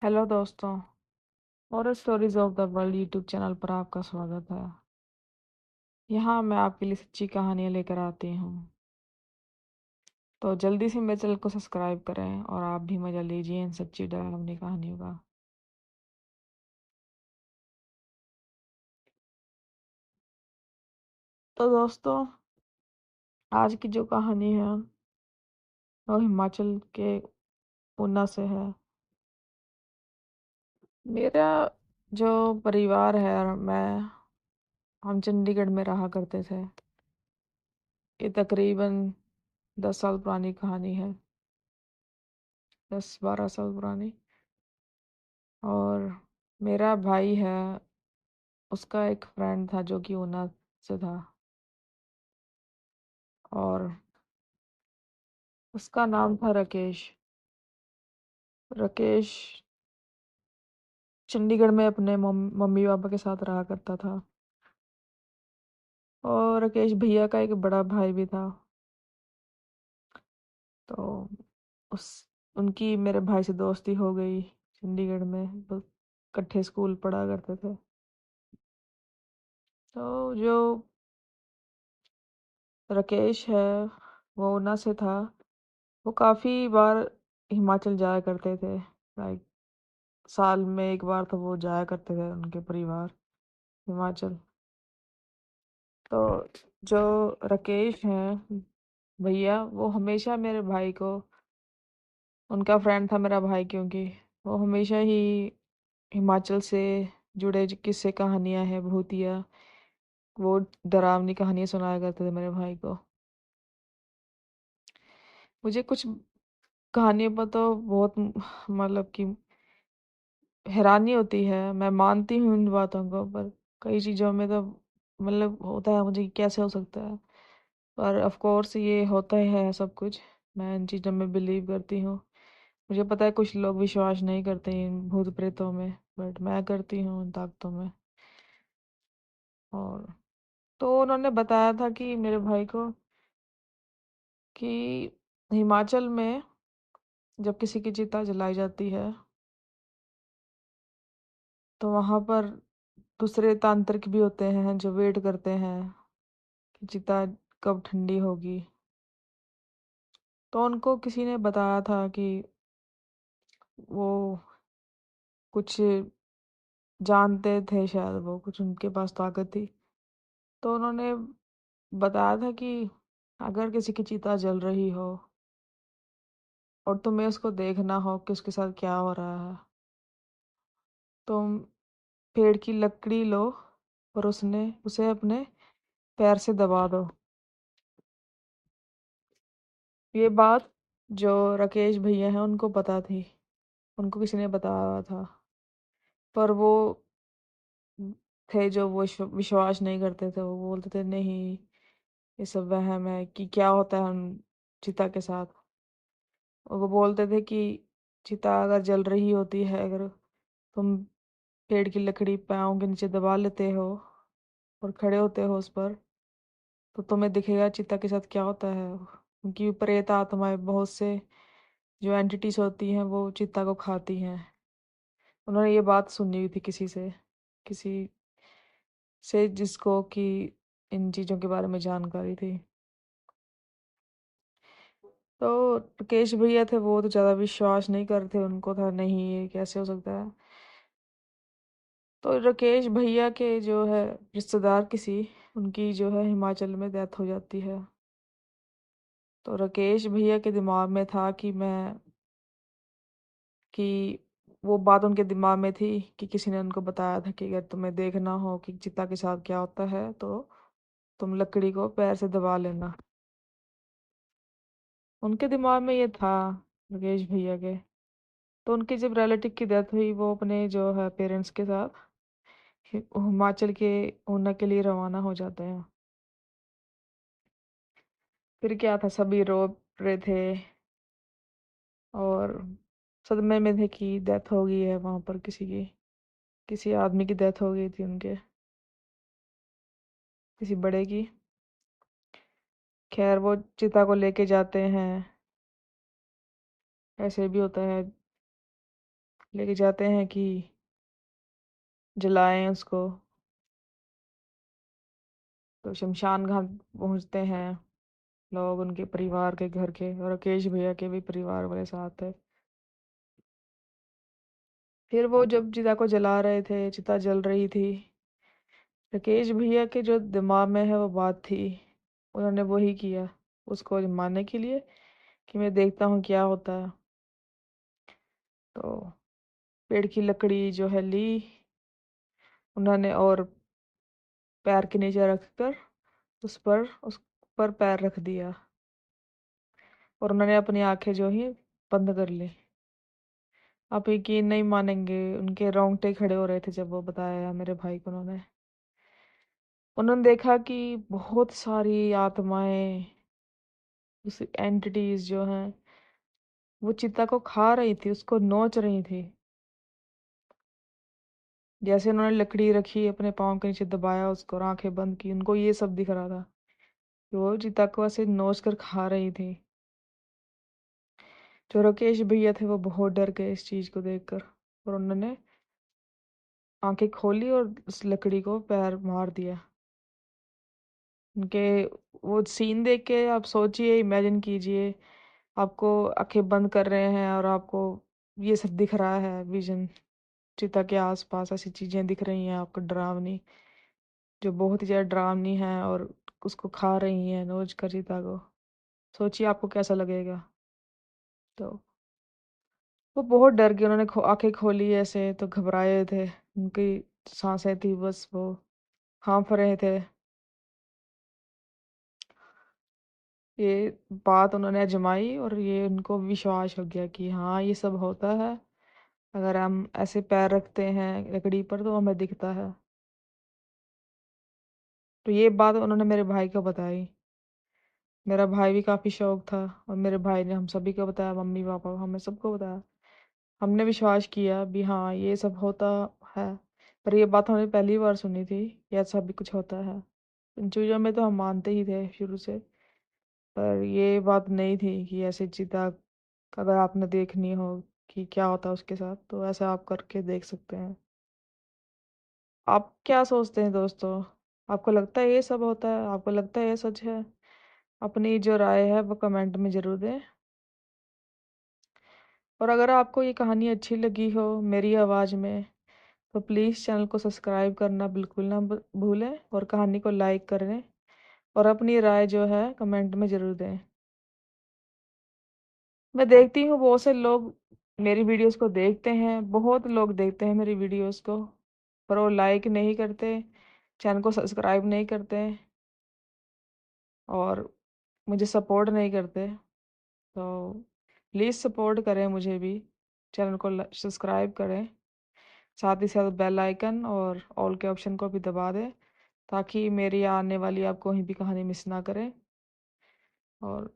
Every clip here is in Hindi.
हेलो दोस्तों। Horror stories of the world YouTube channel पर आपका स्वागत है। यहाँ मैं आपके लिए सच्ची कहानियाँ लेकर आती हूँ। तो जल्दी से मेरे चैनल को सब्सक्राइब करें और आप भी मजा लीजिए इन सच्ची डरावनी कहानियों का। तो दोस्तों, आज की जो कहानी है वो हिमाचल के ऊना से है। मेरा जो परिवार है और हम चंडीगढ़ में रहा करते थे। ये तकरीबन 10 साल पुरानी कहानी है, 10-12 साल पुरानी। और मेरा भाई है, उसका एक फ्रेंड था जो कि ऊना से था। और उसका नाम था राकेश। राकेश चंडीगढ़ में अपने मम्मी पापा के साथ रहा करता था। और राकेश भैया का एक बड़ा भाई भी था। तो उस उनकी मेरे भाई से दोस्ती हो गई चंडीगढ़ में। बस इकट्ठे स्कूल पढ़ा करते थे। तो जो राकेश है वो ऊना से था। वो काफ़ी बार हिमाचल जाया करते थे। लाइक साल में एक बार तो वो जाया करते थे उनके परिवार हिमाचल। तो जो राकेश हैं भैया, वो हमेशा मेरे भाई को, उनका फ्रेंड था मेरा भाई, क्योंकि वो हमेशा ही हिमाचल से जुड़े जो किस्से कहानियां हैं, भूतिया, वो डरावनी कहानियां सुनाया करते थे मेरे भाई को। मुझे कुछ कहानियों पर तो बहुत मतलब कि हैरानी होती है। मैं मानती हूँ इन बातों को, पर कई चीज़ों में तो मतलब होता है मुझे कि कैसे हो सकता है। पर ऑफ कोर्स ये होता ही है सब कुछ। मैं इन चीज़ों में बिलीव करती हूँ। मुझे पता है कुछ लोग विश्वास नहीं करते इन भूत प्रेतों में, बट मैं करती हूँ इन ताकतों में। और तो उन्होंने बताया था कि मेरे भाई को कि हिमाचल में जब किसी की चिता जलाई जाती है तो वहाँ पर दूसरे तांत्रिक भी होते हैं जो वेट करते हैं कि चिता कब ठंडी होगी। तो उनको किसी ने बताया था कि वो कुछ जानते थे, शायद वो कुछ उनके पास ताकत थी। तो उन्होंने बताया था कि अगर किसी की चिता जल रही हो और तुम्हें उसको देखना हो कि उसके साथ क्या हो रहा है, तुम पेड़ की लकड़ी लो और उसने उसे अपने पैर से दबा दो। ये बात जो राकेश भैया हैं उनको पता थी, उनको किसी ने बताया था। पर वो थे जो वो विश्वास नहीं करते थे। वो बोलते थे नहीं, ये सब वहम है कि क्या होता है हम चिता के साथ। और वो बोलते थे कि चिता अगर जल रही होती है, अगर तुम पेड़ की लकड़ी पाँव के नीचे दबा लेते हो और खड़े होते हो उस पर, तो तुम्हें दिखेगा चिता के साथ क्या होता है। क्योंकि प्रेत आत्माएं बहुत से जो एंटिटीज होती हैं वो चिता को खाती हैं। उन्होंने ये बात सुनी हुई थी किसी से जिसको कि इन चीज़ों के बारे में जानकारी थी। तो राकेश भैया थे, वो तो ज़्यादा विश्वास नहीं करते। उनको था नहीं, ये कैसे हो सकता है। तो राकेश भैया के जो है रिश्तेदार किसी, उनकी जो है हिमाचल में डेथ हो जाती है। तो राकेश भैया के दिमाग में था कि वो बात उनके दिमाग में थी कि किसी ने उनको बताया था कि अगर तुम्हें देखना हो कि चिता के साथ क्या होता है तो तुम लकड़ी को पैर से दबा लेना। उनके दिमाग में ये था राकेश भैया के। तो उनकी जब रिलेटिव की डेथ हुई, वो अपने जो है पेरेंट्स के साथ हिमाचल के ऊना के लिए रवाना हो जाते हैं। फिर क्या था, सभी रो रहे थे और सदमे में थे कि डेथ हो गई है वहां पर किसी आदमी की डेथ हो गई थी उनके, किसी बड़े की। खैर वो चिता को लेके जाते हैं। ऐसे भी होता है लेके जाते हैं कि जलाएं उसको। तो शमशान घाट पहुंचते हैं लोग, उनके परिवार के घर के, और राकेश भैया के भी परिवार वाले साथ थे। फिर वो जब चिता को जला रहे थे, चिता जल रही थी, राकेश भैया के जो दिमाग में है वो बात थी, उन्होंने वही किया उसको मारने के लिए, कि मैं देखता हूँ क्या होता है। तो पेड़ की लकड़ी जो है ली उन्होंने, और पैर के नीचे रखकर उस पर पैर रख दिया, और उन्होंने अपनी आंखें जो ही बंद कर ली। आप यकीन नहीं मानेंगे, उनके रोंगटे खड़े हो रहे थे जब वो बताया मेरे भाई को। उन्होंने उन्होंने देखा कि बहुत सारी आत्माएं, उस एंटिटीज जो हैं, वो चिता को खा रही थी, उसको नोच रही थी। जैसे उन्होंने लकड़ी रखी, अपने पाँव के नीचे दबाया उसको और आंखें बंद की, उनको ये सब दिख रहा था कि वो चिता को ऐसे नोच कर खा रही थी। जो राकेश भैया थे वो बहुत डर गए इस चीज को देखकर, और उन्होंने आंखें खोली और उस लकड़ी को पैर मार दिया। उनके वो सीन देख के आप सोचिए, इमेजिन कीजिए, आपको आंखें बंद कर रहे हैं और आपको ये सब दिख रहा है, विजन, चिता के आसपास ऐसी चीजें दिख रही हैं आपको डरावनी, जो बहुत ही ज्यादा डरावनी है, और उसको खा रही हैं नोच कर चिता को। सोचिए आपको कैसा लगेगा। तो वो बहुत डर गए, उन्होंने आंखें खोली ऐसे तो घबराए थे, उनकी सांसें थी बस वो हाँफ रहे थे। ये बात उन्होंने अजमाई और ये उनको विश्वास हो गया कि हाँ ये सब होता है, अगर हम ऐसे पैर रखते हैं लकड़ी पर तो हमें दिखता है। तो ये बात उन्होंने मेरे भाई को बताई। मेरा भाई भी काफी शौक था, और मेरे भाई ने हम सभी को बताया, मम्मी पापा हमें सबको बताया। हमने विश्वास किया भी हाँ ये सब होता है। पर ये बात हमने पहली बार सुनी थी कि ऐसा भी कुछ होता है। इन चीज़ों में तो हम मानते ही थे शुरू से, पर ये बात नहीं थी कि ऐसे चीता अगर आपने देखनी हो कि क्या होता है उसके साथ, तो ऐसा आप करके देख सकते हैं। आप क्या सोचते हैं दोस्तों? आपको लगता है ये सब होता है? आपको लगता है ये सच है? अपनी जो राय है वो कमेंट में ज़रूर दें। और अगर आपको ये कहानी अच्छी लगी हो मेरी आवाज़ में, तो प्लीज़ चैनल को सब्सक्राइब करना बिल्कुल ना भूलें, और कहानी को लाइक करें, और अपनी राय जो है कमेंट में ज़रूर दें। मैं देखती हूँ बहुत से लोग मेरी वीडियोस को देखते हैं, बहुत लोग देखते हैं मेरी वीडियोस को, पर वो लाइक नहीं करते, चैनल को सब्सक्राइब नहीं करते, और मुझे सपोर्ट नहीं करते। तो प्लीज़ सपोर्ट करें मुझे भी, चैनल को सब्सक्राइब करें, साथ ही साथ बेल आइकन और ऑल के ऑप्शन को भी दबा दें, ताकि मेरी आने वाली आप कोई भी कहानी मिस ना करें। और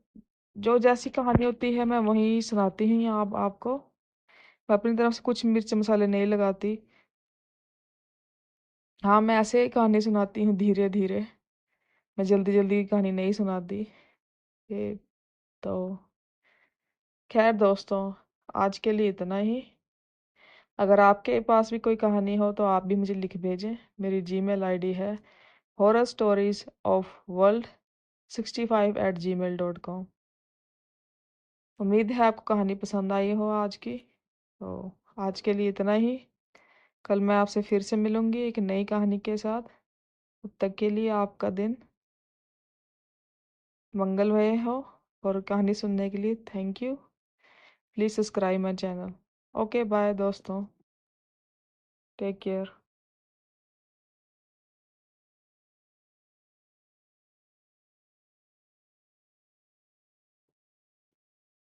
जो जैसी कहानी होती है मैं वही सुनाती हूँ आपको। मैं अपनी तरफ से कुछ मिर्च मसाले नहीं लगाती। हाँ, मैं ऐसे कहानी सुनाती हूँ धीरे धीरे, मैं जल्दी जल्दी कहानी नहीं सुनाती। ये तो खैर दोस्तों, आज के लिए इतना ही। अगर आपके पास भी कोई कहानी हो तो आप भी मुझे लिख भेजें। मेरी जीमेल आईडी है horrorstoriesof world65@gmail.com। उम्मीद है आपको कहानी पसंद आई हो आज की। तो आज के लिए इतना ही। कल मैं आपसे फिर से मिलूंगी एक नई कहानी के साथ। तब तक के लिए आपका दिन मंगलमय हो, और कहानी सुनने के लिए thank you. Please subscribe my channel. Okay bye दोस्तों, टेक केयर।